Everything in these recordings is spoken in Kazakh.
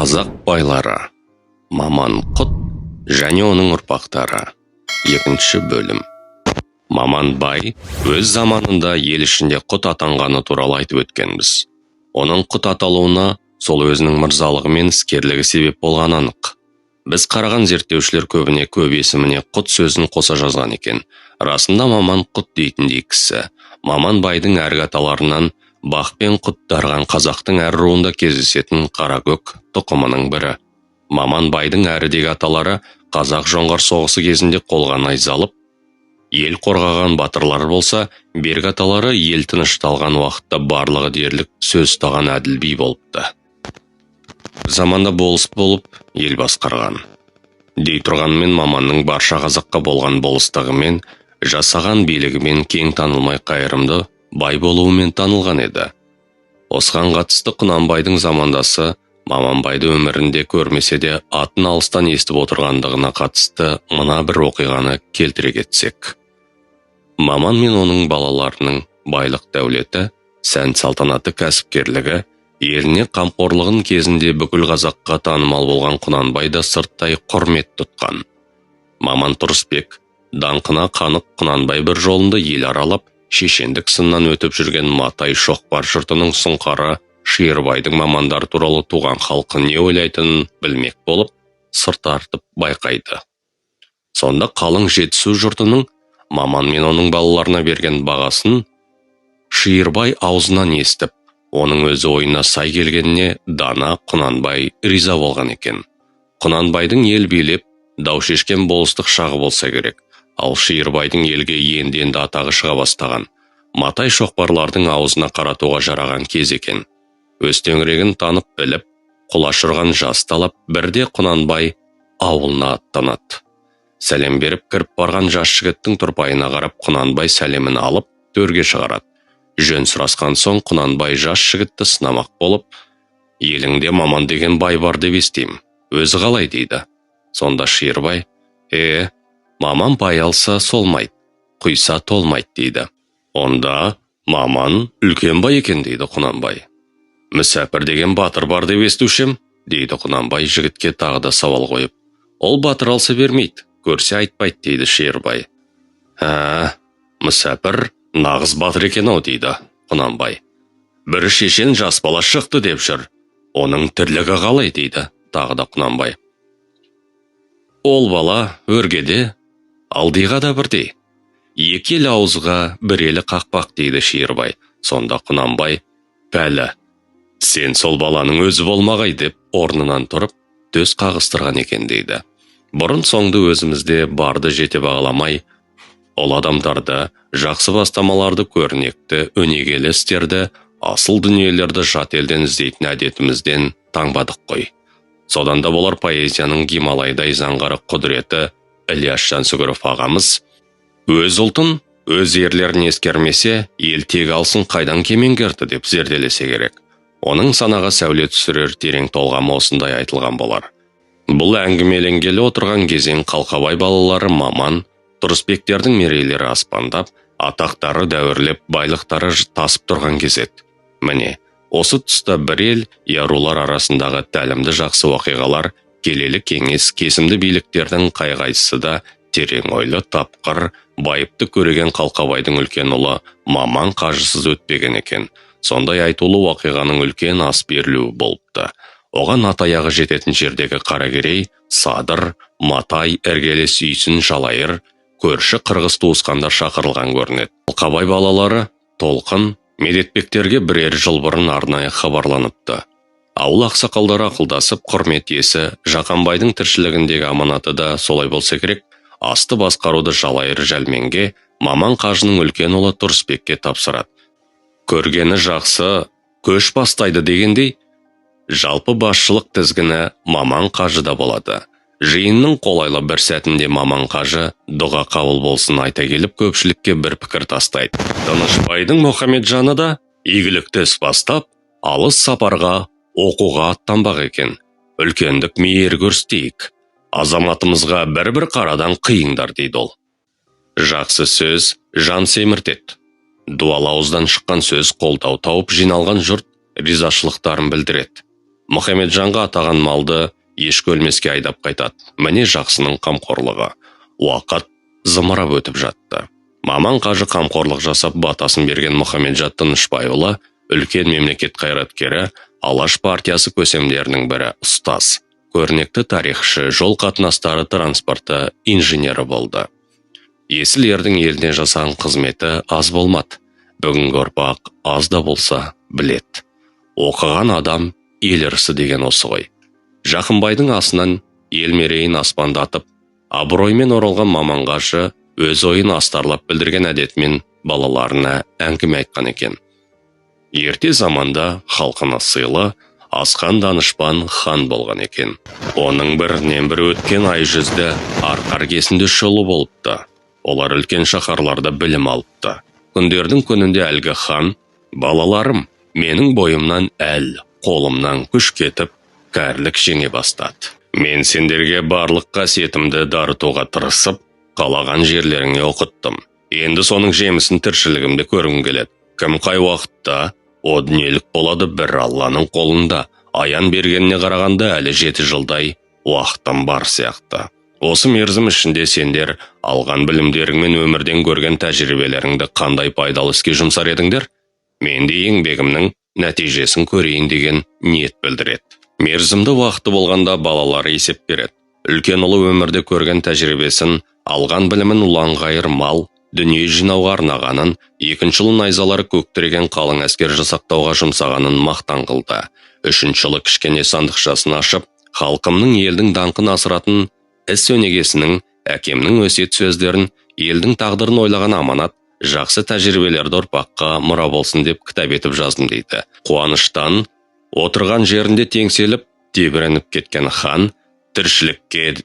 Қазақ байлары, Маман Құт және оның ұрпақтары. Екінші бөлім. Маман бай өз заманында ел ішінде құт атанғаны туралы айтып өткенбіз. Оның құт аталуына сол өзінің мырзалығы мен іскерлігі себеп болған анық. Біз қараған зерттеушілер көбіне көп есіміне құт сөзін қоса жазған екен. Расында Маман Құт дейтіндей кісі. Маман байдың әргі аталарынан бақ пен құт дарған қазақтың әр руында кездесетін қаракөк тұқымының бірі. Маман байдың әрідегі аталары қазақ жоңғар соғысы кезінде қолға найзалып, ел қорғаған батырлар болса, бергі аталары ел тынышталған уақытта барлығы дерлік сөз ұстаған әділ би болыпты. Заманда болыс болып, ел басқарған. Дей тұрғанмен Маманның барша қазаққа болған болыстығымен, жасаған билігімен кең танылмай қайырымды бай болуымен танылған еді. Осыған қатысты Құнанбайдың замандасы Маман байды өмірінде көрмесе де атын алыстан естіп отырғандығына қатысты мына бір оқиғаны келтіре кетсек. Маман мен оның балаларының байлық дәулеті, сән салтанаты кәсіпкерлігі, еліне қамқорлығын кезінде бүкіл қазаққа танымал болған Құнанбай да сырттай құрмет тұтқан. Маман Тұрысбек даңқына қанық Құнанбай бір жолында ел аралап, шешендік сыннан өтіп жүрген Матай шоқпар жұртының сұңқары Шиырбайдың мамандар туралы туған халқы не ойлайтынын білмек болып, сыр тартып байқайды. Сонда қалың жетісу жұртының Маман мен оның балаларына берген бағасын Шиырбай аузынан естіп, оның өзі ойына сай келгеніне дана Құнанбай риза болған екен. Құнанбайдың ел билеп, дау шешкен болыстық шағы болса керек, ал Шиырбайдың елге енді атағы шыға бастаған. Матай шоқпарлардың аузына қаратуға жараған кез екен. Өз төңірегін танып біліп, құлаш ұрған жас талап, бірде Құнанбай ауылына аттанады. Сәлем беріп кіріп барған жас жігіттің тұрпайына қарап, Құнанбай сәлемін алып, төрге шығарады. Жөн сұрасқан соң Құнанбай жас жігітті сынамақ болып, еліңде Маман деген бай бар деп естеймін. Өзі қалай дейді. Сонда Шиырбай, Маман бай алса солмайды, құйса толмайды дейді. Онда Маман үлкен бай екен дейді Құнанбай. Мүсәпір деген батыр бар деп естушем, дейді Құнанбай жігітке тағы да сауал қойып. Ол батыр алса бермейді, көрсе айтпайды дейді Шиырбай. Мүсәпір нағыз батыр екен ау дейді Құнанбай. Бір шешен жас бала шықты деп жүр. Оның тірлігі қалай дейді тағы да Құнанбай. Ол бала өргеде, алдиға да бірдей. Екі ел ауызға бір елі қақпақ дейді Шиырбай. Сонда Құнанбай, пәлі, сен сол баланың өзі болмағай деп орнынан тұрып, төс қағыстырған екен дейді. Бұрын соңды өзімізде барды жете бағаламай, ол адамдарды, жақсы бастамаларды, көрнекті, өнегелі істерді, асыл дүниелерді жат елден іздейтін әдетімізден таңбадық қой. Содан да болар поэзияның Гималайдай заңғары құдіреті Ілияс Жансүгіров ағамыз, өз ұлтын, өз ерлерін ескермесе, ел тек алсын қайдан кемеңгерді деп зерделесе керек. Оның санаға сәуле түсірер терең толғамы осындай айтылған болар. Бұл әңгімеленгелі отырған кезең Қалқабай балалары Маман, Тұрысбектердің мерейлері аспандап, атақтары дәуірлеп, байлықтары тасып тұрған кезет. Міне, осы тұста бір ел, ярулар арасындағы тәлімді жақсы оқиғалар, келелі кеңес, кесімді биліктердің қай-қайсысы да терең ойлы, тапқыр, байыпты көреген Қалқабайдың үлкен ұлы Маман қажысыз өтпеген екен. Сондай айтулы оқиғаның үлкен ас берілуі болыпты. Оған атаяғы жететін жердегі Қаракерей, Садыр, Матай, іргелес үйсін, Жалайыр, көрші қырғыз туысқандар шақырылған көрінеді. Қалқабай балалары Толқын, Медетбектерге бірер жыл бұрын арнайы хабарланыпты. Ауыл ақсақалдары ақылдасып, құрмет иесі Жақанбайдың тіршілігіндегі аманаты да солай болса керек, асты басқаруды Жалайыр Жәлменге, Маман қажының үлкен ұлы Тұрысбекке тапсырады. Көргені жақсы, көш бастайды дегендей, жалпы басшылық тізгіні Маман қажыда болады. Жиынның қолайлы бір сәтінде Маман қажы дұға қабыл болсын айта келіп көпшілікке бір пікір тастайды. Данышбайдың Мұхамеджаны да игілікті іс бастап, алыс сапарға оқуға аттанбақ екен. Үлкендік мейір көрсетейік. Азаматымызға бір қарадан қиыңдар дейді ол. Жақсы сөз жан семіртеді. Дуал ауыздан шыққан сөз қолдау тауып жиналған жұрт ризашылықтарын білдіреді. Мұхамеджанға атаған малды ешкі өлмеске айдап қайтады. Міне жақсының қамқорлығы. Уақыт зымырап өтіп жатты. Маман қажы қамқорлық жасап батасын берген Мұхамеджан Тынышбайұлы үлкен мемлекет қайраткері, Алаш партиясы көсемдерінің бірі ұстаз, көрнекті тарихшы, жол қатынастары транспорты инженері болды. Есіл ердің еліне жасаған қызметі аз болмады. Бүгінгі ұрпақ аз да болса білет. Оқыған адам ел ырысы деген осы ғой. Жақынбайдың асынан ел мерейін аспандатып, абыроймен оралған Маман қажы өз ойын астарлап білдірген әдетімен балаларына әңгіме айтқан екен. Ерте заманда халқына сыйлы, асқан данышпан хан болған екен. Оның бірінен бір өткен ай жүзді арқар кесінде шолы болыпты. Олар үлкен шаһарларда білім алыпты. Күндердің күнінде әлгі хан: балаларым, менің бойымнан қолымнан күш кетіп, кәрілік жеңе бастады. Мен сендерге барлық қасиетімді дарытуға тырысып, қалаған жерлеріңе оқыттым. Енді соның жемісін тіршілігімде көргім келеді. Кім қай уақытта о дүниелік болады бір Алланың қолында. Аян бергеніне қарағанда әлі 7 жылдай уақытым бар сияқты. Осы мерзім ішінде сендер алған білімдерің мен өмірден көрген тәжірибелеріңді қандай пайдалы іске жұмсар едіңдер? Мен де еңбегімнің нәтижесін көрейін деген ниет білдіреді. Мерзімді уақыты болғанда балалары есеп береді. Үлкен ұлы өмірде көрген тәжірибесін, алған білімін ұлан-ғайыр мал, дүние жинауға арнағанын, екінші ұлы найзалары көктіреген қалың әскер жасақтауға жұмсағанын мақтан қылды. Үшінші ұлы кішкене сандықшасын ашып, халқымның елдің даңқын асыратын іс өнегесінің, әкемнің өсиет сөздерін, елдің тағдырын ойлаған аманат, жақсы тәжірибелерді ұрпаққа мұра болсын деп кітап етіп жаздым дейді. Қуаныштан отырған жерінде теңселіп, тебіреніп кеткен хан: тіршілікке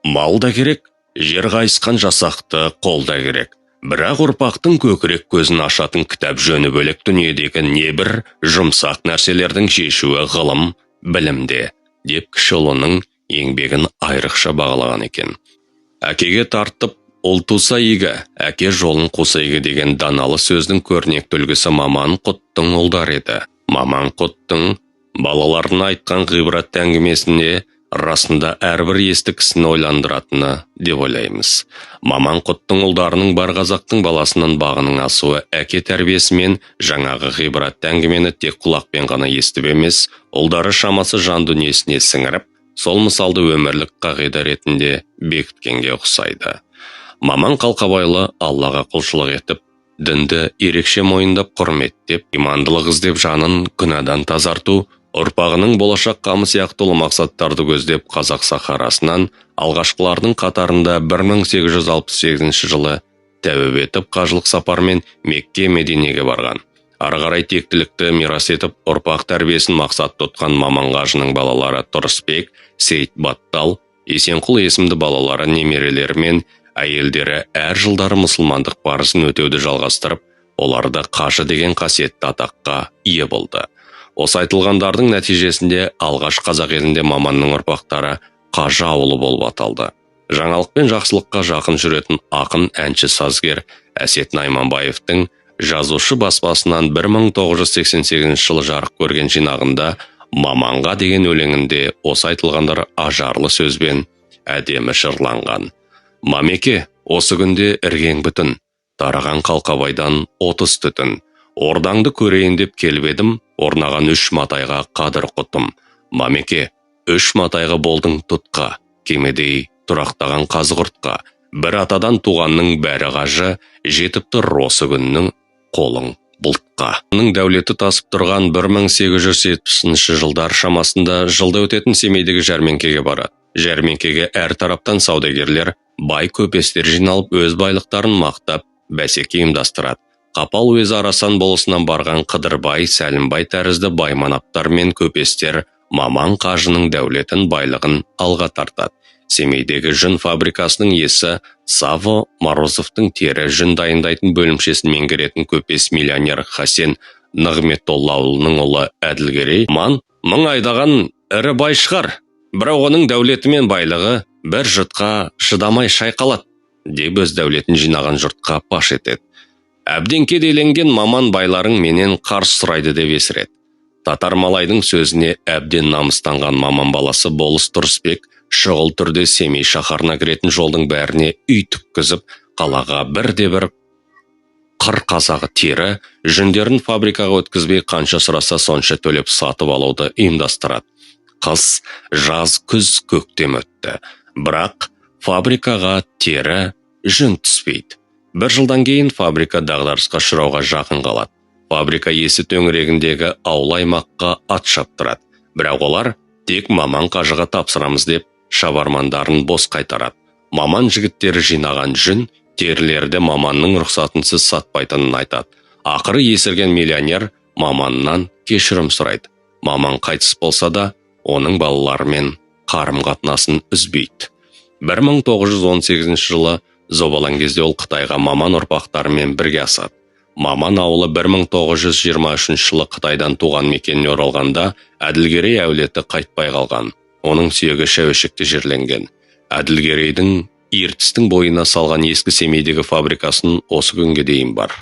мал да керек, жер қайысқан жасақты қол да керек. Бірақ ұрпақтың көкірек көзін ашатын кітап жөні бөлек дүниедегі небір жұмсақ нәрселердің шешуі ғылым, білімде, деп кіші ұлының еңбегін айрықша бағалаған екен. Әкеге тартып, ұл туса игі, әке жолын қуса игі деген даналы сөздің көрнекті үлгісі Маман Құттың ұлдары еді. Маман Құттың балаларына айтқан ғибрат әңгімесінде расында әрбір есті кісіні ойландыратыны деп ойлаймыз. Маман Құттың ұлдарының бар қазақтың баласының бағының асуы әке тәрбиесімен жаңағы ғибрат әңгімені тек құлақпен ғана естіп емес, ұлдары шамасы жан дүниесіне сіңіріп, сол мысалды өмірлік қағида ретінде бекіткенге ұқсайды. Маман Қалқабайлы Аллаға құлшылық етіп, дінді ерекше мойындап құрметтеп, имандылық іздеп жанын күнәдан тазарту, ұрпағының болашақ қамы сияқты ұлы мақсаттарды көздеп қазақ сахарасынан алғашқылардың қатарында 1868 жылы тәуіп етіп қажылық сапармен Мекке Мединеге барған. Ары қарай тектілікті мирас етіп, ұрпақ тәрбиесін мақсат тұтқан Маман қажының балалары Тұрысбек, Сейт Баттал, Есенқұл есімді балалары немерелері мен әйелдері әр жылдары мұсылмандық парызын өтеуді жалғастырып, оларды қажы деген қасиетті атаққа ие болды. Осы айтылғандардың нәтижесінде алғаш қазақ елінде Маманның ұрпақтары қажы ауылы болып аталды. Жаңалық пен жақсылыққа жақын жүретін ақын, әнші, сазгер Әсет Найманбаевтың жазушы баспасынан 1988 жылы жарық көрген жинағында Маманға деген өлеңінде осы айтылғандар ажарлы сөзбен әдемі жырланған. Мамеке, осы күнде іргең бүтін, тараған Қалқабайдан 30 түтін. Ордаңды көрейін деп келіп едім, орнаған 3 матайға қадір құтым. Мамеке, 3 матайға болдың тұтқа, кемедей тұрақтаған қазғұртқа. Бір атадан туғанның бәрі қажы, жетіпті осы күннің қолың бұлтқа. Оның дәулеті тасып тұрған 1870 жылдар шамасында жылда өтетін Семейдегі жәрмеңкеге барады. Жәрмеңкеге әр тараптан саудагерлер, бай көпестер жиналып өз байлықтарын мақтап, бәсеке ұйымдастырады. Қапал уезі Арасан болысынан барған Қыдырбай, Сәлімбай тәрізді байманаптар мен көпестер Маман қажының дәулетін, байлығын алға тартады. Семейдегі жүн фабрикасының иесі Саво Морозовтың тері жүн дайындайтын бөлімшесін меңгеретін көпес миллионер Хасен Нығметоллаұлының ұлы Әділгерей мың айдаған ірі бай шығар, бірақ оның дәулеті мен байлығы бір жұртқа шыдамай шайқалады, деп өз дәулетін жинаған жұртқа паш етеді. Әбден кедейленген Маман байларың менен қарыз сұрайды деп есіреді. Татар малайдың сөзіне әбден намыстанған маман баласы Болыс Тұрысбек шұғыл түрде Семей шаһарына кіретін жолдың бәріне үй тіккізіп, қалаға бірде-бір қыр қазағы тері, жүндерін фабрикаға өткізбей қанша сұраса сонша төлеп сатып алуды ұйымдастырады. Қыс, жаз, күз, көктем өтті. Бірақ фабрикаға тері, жүн түспейді. Бір жылдан кейін фабрика дағдарысқа ұшырауға жақын қалады. Фабрика есі төңірегіндегі ауыл аймаққа ат шаптырады. Бірақ олар тек маман қажыға тапсырамыз деп шабармандарын бос қайтарады. Маман жігіттері жинаған жүн, терілерді маманның рұқсатынсыз сатпайтынын айтады. Ақыры есірген миллионер маманнан кешірім сұрайды. Маман қайтыс болса да, оның балаларымен қарым-қатынасын үзбейді. 1918 жылы зобалаң кезде ол Қытайға маман ұрпақтарымен бірге асады. Маман ауылы 1923 жылы Қытайдан туған мекеніне оралғанда Әділгерей әулеті қайтпай қалған. Оның сүйегі Шәуешекте жерленген. Әділгерейдің Ертістің бойына салған ескі Семейдегі фабрикасын осы күнге дейін бар.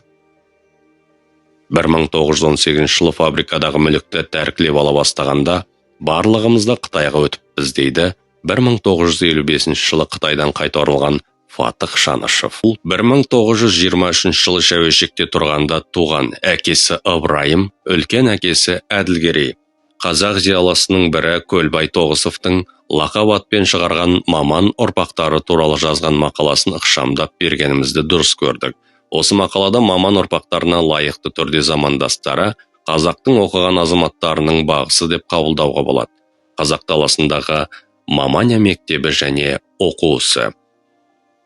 1918 жылы фабрикадағы мүлікті тәркілеп ала бастағанда барлығымызда Қытайға өтіппіз дейді 1955 жылы Қытайдан қайта оралған Фатых Шанышев. 1923 жылы Шәуешекте тұрғанда туған әкесі Ыбырайым, үлкен әкесі Әділгерей. Қазақ зиялысының бірі Көлбай Тоғысовтың лақап атпен шығарған маман ұрпақтары туралы жазған мақаласын ықшамдап бергенімізді дұрыс көрдік. Осы мақалада маман ұрпақтарына лайықты түрде замандастары қазақтың оқыған азаматтарының бағысы деп қабылдауға болады. Қазақ даласындағы Маманя мектебі және оқу ісі.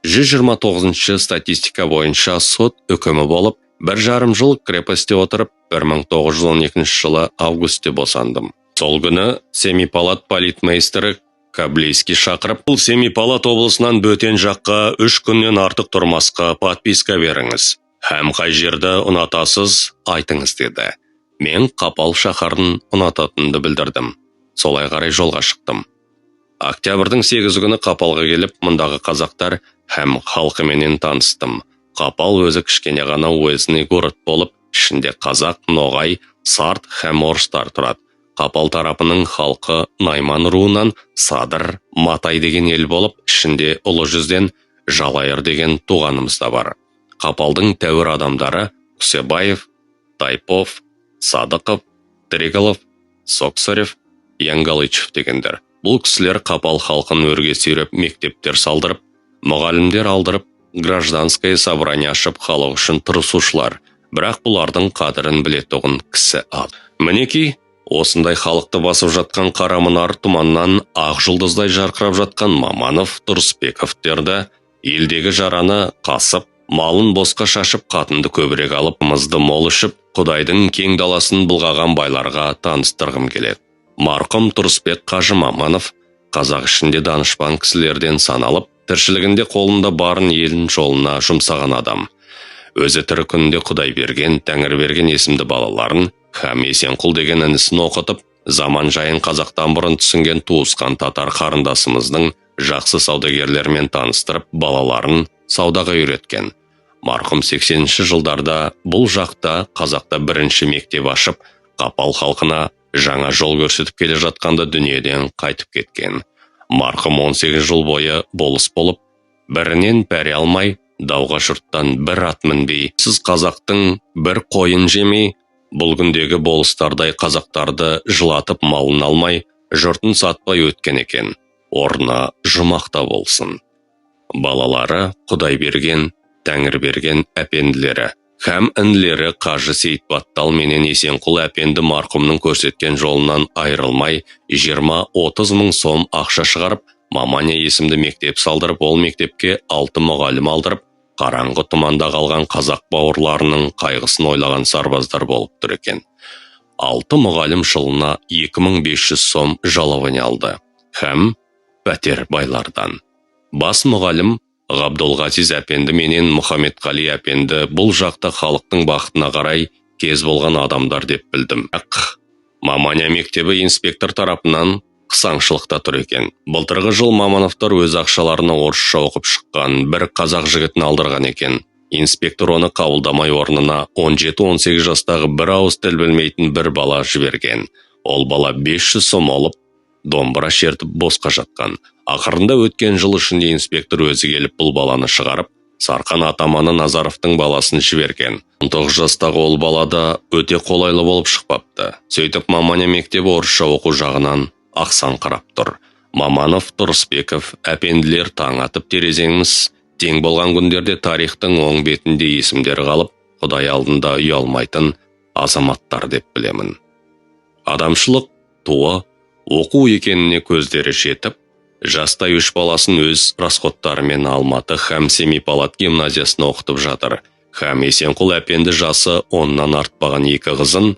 129 статистика бойынша сот үкімі болып, 1,5 жыл крепосте отырып, 1912 жылы августте босандым. Сол күні Семипалат полицмейстері Каблейский шақырып, бұл Семипалат облысынан бөтен жаққа 3 күннен артық тұрмасқа подписка беріңіз. Һәм қай жерді ұнатасыз, айтыңыз деді. Мен Қапал шаһарын ұнататынымды білдірдім. Солай қарай жолға шықтым. Октябрьдің 8 күні Қапалға келіп, мұндағы қазақтар һәм халқыменен таныстым. Қапал өзі кішкене ғана уездный город болып, ішінде қазақ, ноғай, сарт һәм орыстар тұрады. Қапал тарапының халқы Найман руынан Садыр, Матай деген ел болып, ішінде ұлы жүзден Жалайыр деген туғанымыз да бар. Қапалдың тәуір адамдары Күсебаев, Тайпов, Садықов, Триголов, Соксарев, Янгалычев дегендер. Бұл кісілер Қапал халқын өрге сүйреп мектептер салдырып, мұғалімдер алдырып, гражданское собрание ашып халық үшін тырысушылар. Бірақ бұлардың қадірін білетұғын кісі ал. Мінекей, осындай халықты басып жатқан Қарамұнар тұманнан ақ жұлдыздай жарқырап жатқан Маманов, Тұрысбековтерді елдегі жараны қасып, малын босқа шашып, қатынды көбірек алып, мызды мол ішіп, Құдайдың кең даласын бұлғаған байларға таныстырғым келеді. Марқұм Тұрысбек Қажы Маманов қазақ ішінде данышпан кісілерден саналып, тіршілігінде қолында барын елін жолына жұмсаған адам. Өзі тірі күнінде Құдай берген, Тәңір берген есімді балаларын һәм Есенқұл деген інісін оқытып, заман жайын қазақтан бұрын түсінген туысқан татар қарындасымыздың жақсы саудагерлермен таныстырып, балаларын саудаға үйреткен. Марқұм 80-ші жылдарда бұл жақта қазақта бірінші мектеп ашып, Қапал халқына жаңа жол көрсетіп келе жатқанда дүниеден қайтып кеткен. Марқұм 18 жыл бойы болыс болып, бірінен пәре алмай, дауға жұрттан бір ат мінбей, сіз қазақтың бір қойын жемей, бұл күндегі болыстардай қазақтарды жылатып малын алмай, жұртын сатпай өткен екен. Орны жұмақта болсын. Балалары Құдай берген, Тәңір берген әпенділері һәм інілері Қажы Сейітбаттал менен Есенқұл әпенді марқұмның көрсеткен жолынан айырылмай 20-30 мың сом ақша шығарып, Маманя есімді мектеп салдырып, ол мектепке 6 мұғалім алдырып, қараңғы тұманда қалған қазақ бауырларының қайғысын ойлаған сарбаздар болып тұр екен. 6 мұғалім жылына 2500 сом жалование алды һәм пәтер байлардан. Бас мұғалім Ғабдолғазиз әпенді менен Мұхамедқали әпенді бұл жақта халықтың бақытына қарай кез болған адамдар деп білдім. Маманя мектебі инспектор тарапынан қысаңшылықта тұр екен. Былтырғы жыл Мамановтар өз ақшаларына орысша оқып шыққан бір қазақ жігітін алдырған екен. Инспектор оны қабылдамай орнына 17-18 жастағы бір ауыз тіл білмейтін бір бала жіберген. Ол бала 500 сом алып, домбыра шертіп босқа жатқан. Ақырында өткен жыл ішінде инспектор өзі келіп бұл баланы шығарып, Сарқан атаманы Назаровтың баласын жіберген. 19 жастағы ол балада өте қолайлы болып шықпапты. Сөйтіп Маманя мектебі орысша оқу жағынан ақсан қарап тұр. Маманов, Тұрысбеков, әпенділер таң атып терезеңіз, тең болған күндерде тарихтың оң бетінде есімдері қалып, Құдай алдында ұялмайтын азаматтар деп білемін. Адамшылық, туы, оқу екеніне көздері жетіп, жастай 3 баласын өз расходтарымен Алматы һәм Семипалат гимназиясына оқытып жатыр. Һәм Есенқұл әпенді жасы 10-нан артпаған 2 қызын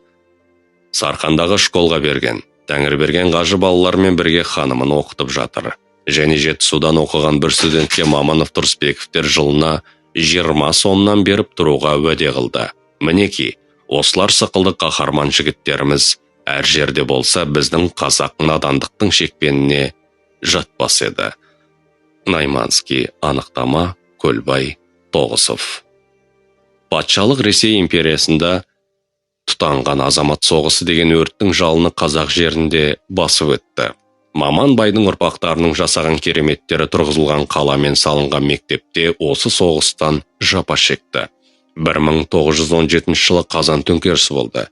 Сарқандағы школға берген. Тәңірберген қажы балалармен бірге ханымын оқытып жатыр. Және Жетісудан оқыған бір студентке Маманов, Тұрысбековтер жылына 20 сомнан беріп тұруға уәде қылды. Мінеки, осылар сықылды қаһарман жігіттеріміз әр жерде болса біздің қазақ надандықтың шекпеніне жатпас еді. Найманский, анықтама, Көлбай, Тоғысов. Патшалық Ресей империясында тұтанған азамат соғысы деген өрттің жалыны қазақ жерінде басып өтті. Маман байдың ұрпақтарының жасаған кереметтері тұрғызылған қала мен салынған мектепте осы соғыстан жапа шекті. 1917 жылы Қазан төңкерісі болды.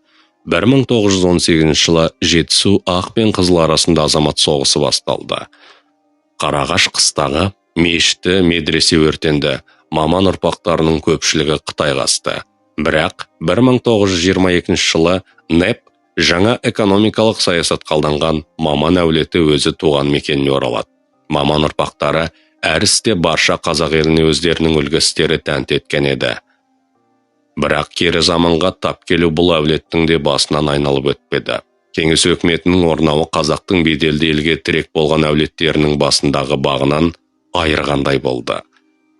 1918 жылы Жетісу ақ пен қызыл арасында азамат соғысы басталды. Қарағаш қыстағы мешіті медресе өртенді. Маман ұрпақтарының көпшілігі Қытайға асты. Бірақ 1922 жылы НЭП жаңа экономикалық саясат қалданған Маман әулеті өзі туған мекеніне оралады. Маман ұрпақтары әр істе барша қазақ еліне өздерінің үлгі істері тәнті еткен еді. Бірақ кері заманға тап келу бұл әулеттің де басынан айналып өтпеді. Кеңес өкіметінің орнауы қазақтың беделді елге тірек болған әулеттерінің басындағы бағынан айырғандай болды.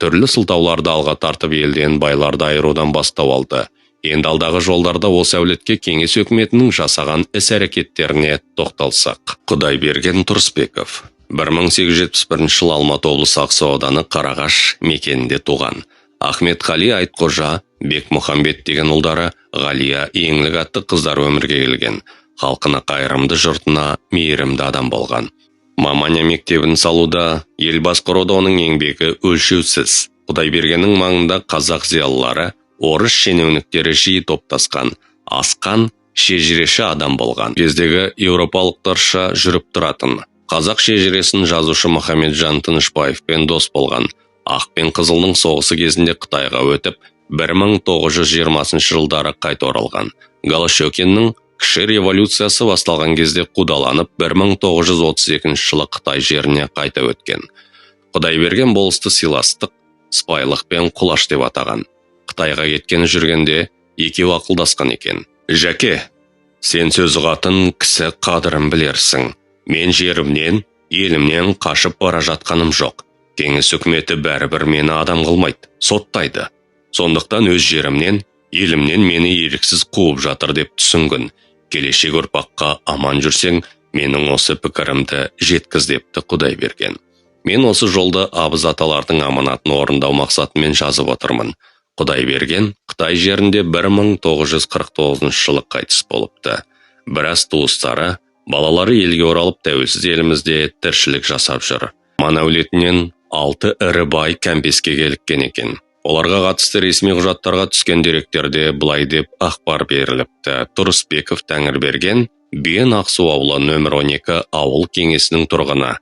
Түрлі сылтауларды алға тартып елден байларды айырудан бастау алды. Енді алдағы жолдарда осы әулетке кеңес өкіметінің жасаған іс-әрекеттеріне тоқталсақ. Құдайберген Тұрысбеков 1871 жылы Алматы облысы Ақсу ауданы Қарағаш мекенінде туған. Ахметқали Айтқожа, Бекмұхамбет деген ұлдары, Ғалия Еңлік атты қыздар өмірге келген. Халқына қайырымды, жұртына мейірімді адам болған. Маманя мектебін салуда, ел басқаруда оның еңбегі өлшеусіз. Құдайбергеннің маңында қазақ зиялылары, орыс шенеуніктері жиі топтасқан, асқан, шежіреші адам болған. Кездегі еуропалықтарша жүріп тұратын. Қазақ шежіресін жазушы Мұхамеджан Тынышбаевпен дос болған. Ақ пен қызылның соғысы кезінде Қытайға өтіп, 1920 жылдары қайта оралған. Голощекиннің кіші революциясы басталған кезде қудаланып, 1932 жылы Қытай жеріне қайта өткен. Құдайберген болысты сыйластық, сыпайылық пен құлаш деп атаған. Қытайға кеткені жүргенде екеуі ақылдасқан екен. Жәке, сен сөз ұғатын кісі қадірін білерсің. Мен жерімнен, елімнен қашып бара жатқаным жоқ. Кеңес үкіметі бәрібір мені адам қылмайды, соттайды. Сондықтан өз жерімнен, елімнен мені еріксіз қуып жатыр деп түсінгін. Келешек ұрпаққа аман жүрсең, менің осы пікірімді жеткіз депті Құдайберген. Мен осы жолды абыз аталардың аманатын орындау мақсатымен жазып отырмын. Құдайберген Қытай жерінде 1949 жылы қайтыс болыпты. Біраз туыстары, балалары елге оралып тәуелсіз елімізде тіршілік жасап жүр. Маман әулетінен 6 ірі бай кәмпеске келіккен екен. Оларға қатысты ресми құжаттарға түскен деректерде былай деп ақпар беріліпті. Тұрысбеков Тәңірберген, Бен Ақсу ауылы нөмір 12 ауыл кеңесінің тұрғыны.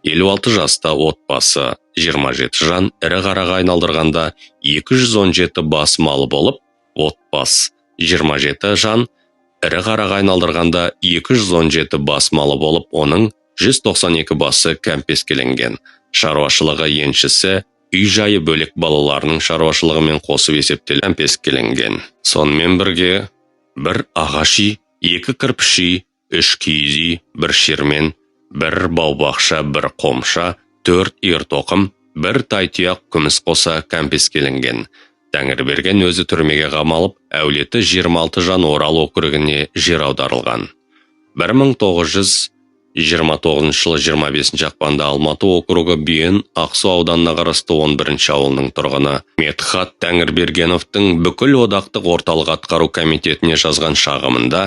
56 жаста отбасы, 27 жан, ірі қараға айналдырғанда 217 бас малы болып, отбасы 27 жан, ірі қараға айналдырғанда 217 бас малы болып, оның 192 басы кәмпескеленген. Шаруашылығы еншісі, үй жайы бөлек балаларының шаруашылығымен қосып есептеліп кәмпескеленген. Сонымен бірге, бір ағаш үй, 2 кірпіш үй, 3 киіз үй, 1 шермен, 1 бау-бақша, 1 қомша, 4 ер-тоқым, 1 тай-тұяқ күміс қоса кәмпескеленген. Тәңірберген өзі түрмеге қамалып, әулеті 26 жан Орал округіне жер аударылған. 29 жылы 25 ақпанда Алматы округы Бүйен Ақсу ауданына қарасты 11-ші ауылының тұрғыны Медхат Тәңірбергеновтың бүкіл одақтық орталық атқару комитетіне жазған шағымында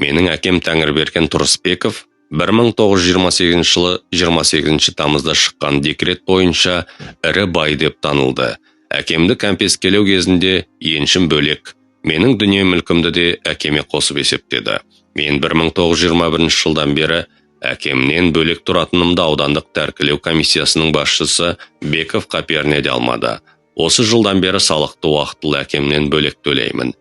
менің әкем Тәңірберген Тұрысбеков 1928 жылы 28 тамызда шыққан декрет бойынша ірі бай деп танылды. Әкемді кәмпескелеу кезінде еншім бөлек, менің дүние мүлкімді де әкеме қосып есептеді. Мен 1921 жылдан бері әкемнен бөлек тұратынымды аудандық тәркілеу комиссиясының басшысы Бековқа пернеде алмады. Осы жылдан бері салықты уақытылы әкемнен бөлек төлеймін.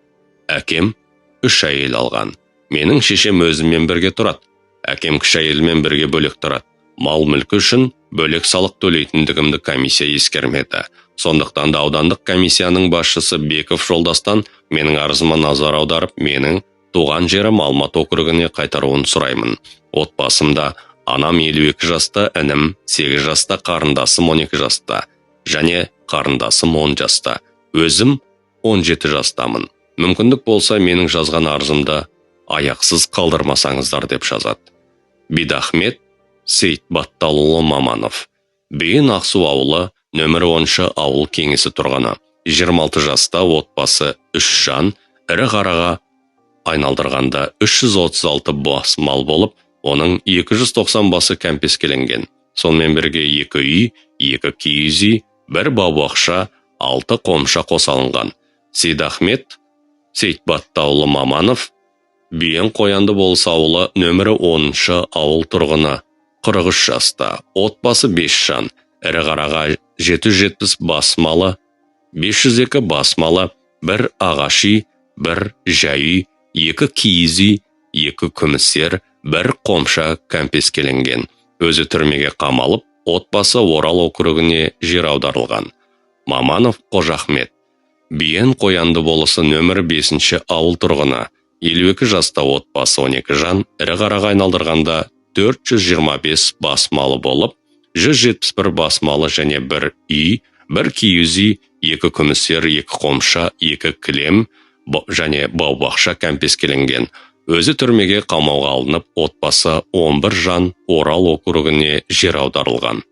Әкем 3 әйел алған. Менің шешем өзіммен бірге тұрады. Әкем кіші әйелмен бірге бөлек тұрады. Мал мүлкі үшін бөлек салық төлейтіндігімді комиссия ескермеді. Сондықтан да аудандық комиссияның басшысы Беков жолдастан менің арызыма назар аударып, менің туған жерім Алматы округіне қайтаруын сұраймын. Отбасымда анам 52 жаста, інім 8 жаста, қарындасым 12 жаста, және қарындасым 10 жаста. Өзім 17 жастамын. Мүмкіндік болса, менің жазған арызымды аяқсыз қалдырмасаңыздар деп жазады. Бидахмет Сейтбатталұлы Маманов. Бүйен Ақсу ауылы, нөмірі 10-шы ауыл кеңесі тұрғыны. 26 жаста, отбасы 3 жан, ірі қараға айналдырғанда 336 бас мал болып, оның 290 басы кәмпескеленген. Сонымен бірге 2 үй, 2 киіз үй, 1 бау-бақша, 6 қомша қосалынған. Сейдахмет Сейтбатталұлы Маманов, Бүйен Қоянды болыс ауылы, нөмірі 10-шы ауыл тұрғыны, 43 жаста, отбасы 5 жан, ірі қараға 770 бас малы, 502 бас малы, 1 ағаш үй, 1 жай үй, 2 киіз үй, 2 күмістер, 1 қомша кәмпескеленген. Өзі түрмеге қамалып, отбасы Орал округіне жер аударылған. Маманов Қожахмет. Бүйен Қоянды болысы, нөмірі 5-ші ауыл тұрғыны, 52 жаста, отбасы 12 жан, ірі қараға айналдырғанда 425 бас малы болып, 171 бас малы және 1 үй, 1 киіз үй, 2 күмістер, 2 қомша, 2 кілем және бау-бақша кәмпескеленген. Өзі түрмеге қамауға алынып, отбасы 11 жан Орал округіне жер аударылған.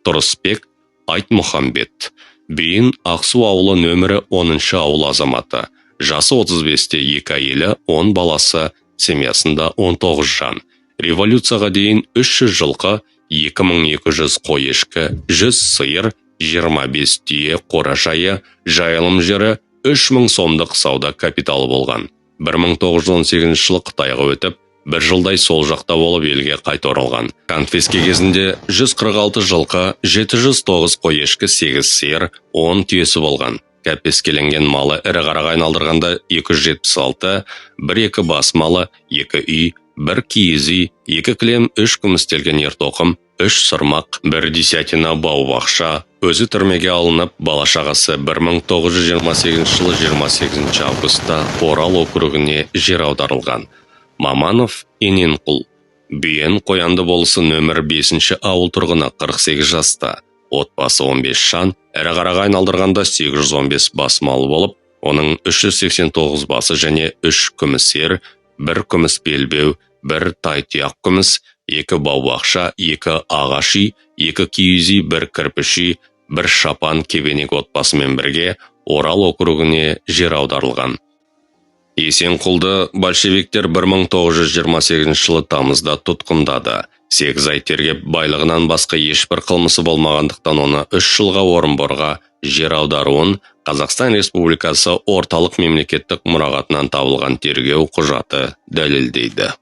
Тұрысбек Айтмұхамбет. Бүйен Ақсу ауылы, нөмірі 10-шы ауыл азаматы. Жасы 35-те, 2 әйелі, 10 баласы, семьясында 19 жан. Революцияға дейін 300 жылқы, 2200 қой ешкі, 100 сиыр, 25 түйе қора-жайы, жайылым жері 3000 сомдық сауда капиталы болған. 1918 жылы Қытайға өтіп, 1 жылдай сол жақта болып елге қайта оралған. Конфиске кезінде 146 жылқы, 709 қой ешкі, 8 сиыр, 10 түйесі болған. Кәмпескеленген малы ірі қараға айналдырғанда 276, 1-2 бас малы, 2 үй, 1 киіз үй, 2 кілем, 3 күмістелген ертоқым, 3 сырмақ, 1 десятина бау-бақша. Өзі түрмеге алынып, бала-шағасы 1928 жылы 28 августта Орал округіне жер аударылған. Маманов Ененқұл. Бүйен Қоянды болысы, нөмір 5-ші ауыл тұрғыны, 48 жаста. Отбасы 15 жан, ірі қараға айналдырғанда 815 бас малы болып, оның 389 басы және 3 күмістер, 1 күміс белбеу, 1 тай-тұяқ күміс, 2 бау-бақша, 2 ағаш үй, 2 киіз үй, 1 кірпіш үй, 1 шапан кебенек отбасымен бірге Орал округіне жер аударылған. Есенқұлды большевиктер 1928 жылы тамызда тұтқындады. 8 ай тергеп, байлығынан басқа ешбір қылмысы болмағандықтан оны 3 жылға Орынборға жер аударуын Қазақстан Республикасы орталық мемлекеттік мұрағатынан табылған тергеу құжаты дәлелдейді.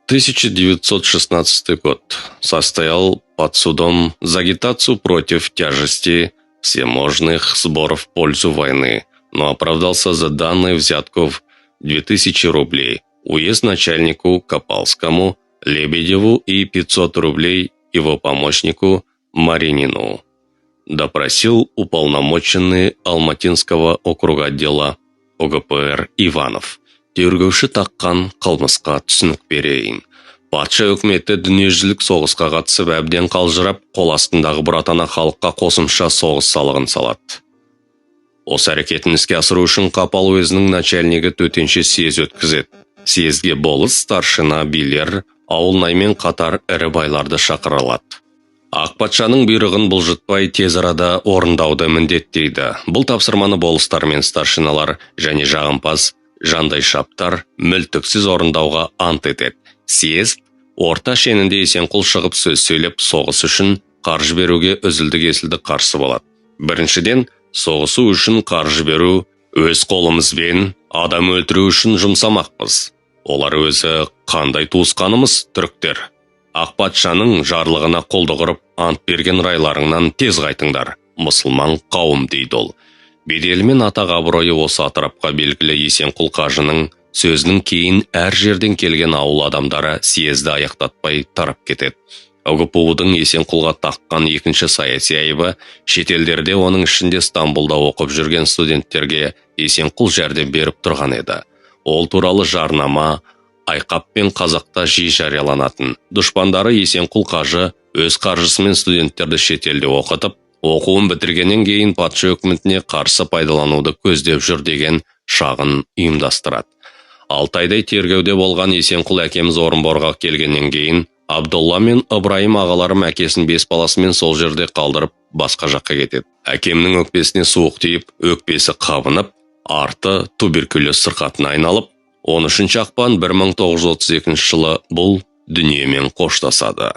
1916 год. Состоял под судом за агитацию против тяжести всевозможных сборов в пользу войны, но оправдался за данную взятку в 2000 рублей. Уездначальнику Копалскому, Лебедеву и 500 рублей его помощнику Маринину. Допросил уполномоченный Алматинского округа отдела ОГПР Иванов. Тергеуші таққан қылмысқа түсінік берейін. Патша үкіметі дүниежүзілік соғысқа қатысып әбден қалжырап, қол астындағы бұратана халыққа қосымша соғыс салығын салады. Осы әрекетін іске асыру үшін Қапал уезінің начальнигі төтенше съезд өткізеді. съезге болыс, старшина, билер, ауылнаймен қатар ірі байларды шақырылады. Ақ патшаның бұйрығын бұлжытпай тез арада орындауды міндеттейді. Бұл тапсырманы болыстар мен старшиналар және жағымпаз жандайшаптар мүлтіксіз орындауға ант етеді. Съезд орта шенінде Есенқұл шығып сөз сөйлеп, соғыс үшін қаржы беруге үзілді-кесілді қарсы болады. Біріншіден, соғысу үшін қаржы беру өз қолымызбен адам өлтіру үшін жұмсамақпыз. Олар өзі қандай туысқанымыз, түріктер. Ақ патшаның жарлығына қолды құрып ант берген райларыңнан тез қайтыңдар. Мұсылман қауым дейді ол. Беделі мен атақ абыройы осы атырапқа белгілі Есенқұл қажының сөзінің кейін әр жерден келген ауыл адамдары съезді аяқтатпай тарап кетеді. ОГПУ-дың Есенқұлға таққан екінші саяси айыбы шетелдерде, оның ішінде Стамбулда оқып жүрген студенттерге Есенқұл жәрдем беріп тұрған еді. Ол туралы жарнама айқап пен қазақта жиі жарияланатын. Дұшпандары Есенқұл қажы өз қаржысымен студенттерді шетелде оқытып, оқуын бітіргеннен кейін патша өкіметіне қарсы пайдалануды көздеп жүр деген шағын ұйымдастырады. 6 айдай тергеуде болған Есенқұл әкеміз Орынборға келгеннен кейін Абдолла мен Ыбырайым ағаларым әкесін 5 баласымен сол жерде қалдырып басқа жаққа кетеді. Әкемнің өкпесіне суық тиіп, өкпесі қабынып, арты туберкулез сырқатына айналып, 13 ақпан 1932 жылы бұл дүниемен қоштасады.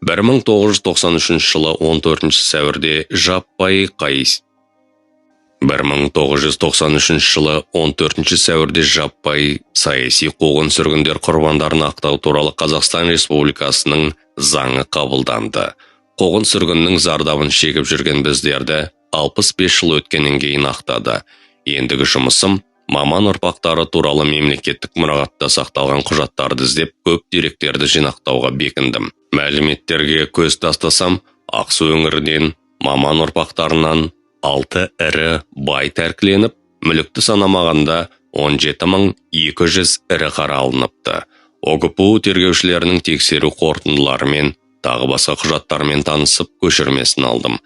1993 жылы 14 сәуірде жаппай қайыс. 1993 жылы 14 сәуірде жаппай саяси қуғын-сүргіндер құрбандарын ақтау туралы Қазақстан Республикасының заңы қабылданды. Қуғын-сүргіннің зардабын шегіп жүрген біздерді 65 жыл өткеннен кейін ақтады. Ендігі жұмысым маман ұрпақтары туралы мемлекеттік мұрағатта сақталған құжаттарды іздеп, көп деректерді жинақтауға бекіндім. Мәліметтерге көз тастасам, Ақсу өңірінен маман ұрпақтарынан 6 ірі бай тәркіленіп, мүлікті санамағанда 17.200 ірі қара алыныпты. ОГПУ тергеушілерінің тексеру қорытындыларымен тағы басқа құжаттармен танысып, көшірмесін алдым.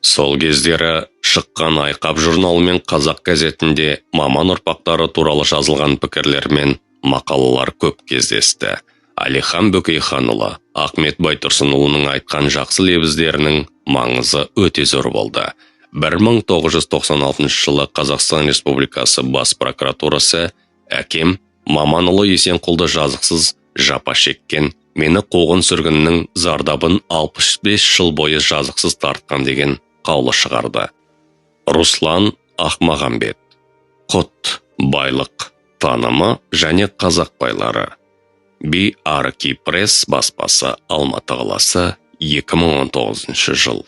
Сол кездері шыққан Айқап журналы мен Қазақ газетінде маман ұрпақтары туралы жазылған пікірлер мен мақалалар көп кездесті. Әлихан Бөкейханұлы, Ахмет Байтұрсынұлының айтқан жақсы лебіздерінің маңызы өте зор болды. 1996 жылы Қазақстан Республикасы бас прокуратурасы әкем Маманұлы Есенқұлды жазықсыз жапа шеккен, мені қуғын-сүргіннің зардабын 65 жыл бойы жазықсыз тартқан деген қаулы шығарды. Руслан Ақмағамбет. Құт, байлық, танымы және қазақ байлары. BRK Пресс баспасы, Алматы қаласы, 2019 жыл.